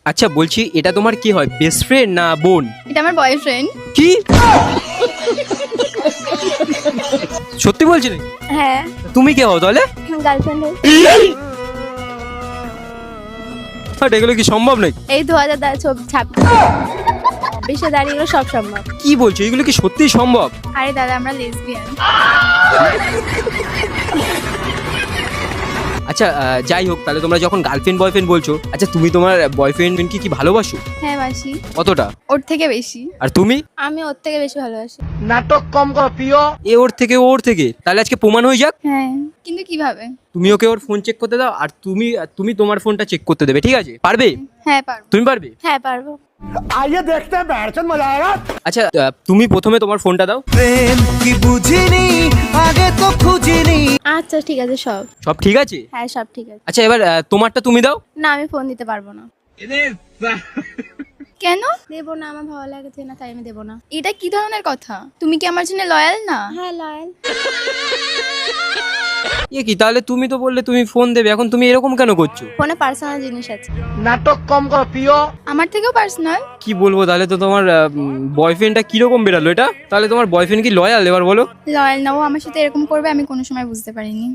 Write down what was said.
আচ্ছা বলছি, এটা তোমার কি হয়, বেস্ট ফ্রেন্ড না বোন? এটা আমার বয়ফ্রেন্ড। কি সত্যি বলছি নাকি? হ্যাঁ, তুমি কে হও তাহলে? গার্লফ্রেন্ড। এগুলো কি সম্ভব নাকি? এই 2026 দাঁড়িয়ে সব সম্ভব। কি বলছো, এগুলো কি সত্যি সম্ভব? আরে দাদা, আমরা লেসবিয়ান। আচ্ছা যাই হোক, তাহলে তোমরা যখন গার্লফ্রেন্ড বয়ফ্রেন্ড বলছো, আচ্ছা তুমি তোমার বয়ফ্রেন্ড কি ভালোবাসো? হ্যাঁ, বাসি। কতটা? ওর থেকে বেশি। আর তুমি? আমি ওর থেকে বেশি ভালোবাসি। নাটক কম কর প্রিয়। এ ওর থেকে, তাহলে আজকে প্রমাণ হয়ে যাক। হ্যাঁ, কিন্তু কিভাবে? তুমি ওকে ওর ফোন চেক করতে দাও, আর তুমি তোমার ফোনটা চেক করতে দেবে, ঠিক আছে? পারবে? হ্যাঁ, পারবো। তুমি পারবে? হ্যাঁ, পারবো। आइए देखते हैं बैठचंद मजा आएगा। আচ্ছা তুমি প্রথমে তোমার ফোনটা দাও। প্রেম কি বুঝিনি আগে তো খুঁজিনি। আচ্ছা, ঠিক আছে। সব ঠিক আছে? হ্যাঁ, সব ঠিক আছে। আচ্ছা এবার তোমারটা তুমি দাও। না, আমি ফোন দিতে পারবো না। কেন দেবো না? আমার ভালো লাগে না, তাই আমি দেবো না। এটা কি ধরনের কথা? তুমি কি আমার জন্য লয়াল না? হ্যাঁ, লয়াল। এ কি, তাহলে তুমি তো বললে তুমি ফোন দেবে, এখন তুমি এরকম কেন করছো? ফোনে পার্সোনাল জিনিস আছে। নাটক কম কর প্রিয়। আমার থেকেও পার্সোনাল। কি বলবো, তাহলে তো তোমার বয়ফ্রেন্ডটা কিরকম বেরালো এটা? তাহলে তোমার বয়ফ্রেন্ড কি লয়াল, এবার বলো? লয়াল না, ও আমার সাথে এরকম করবে আমি কোনো সময় বুঝতে পারিনি।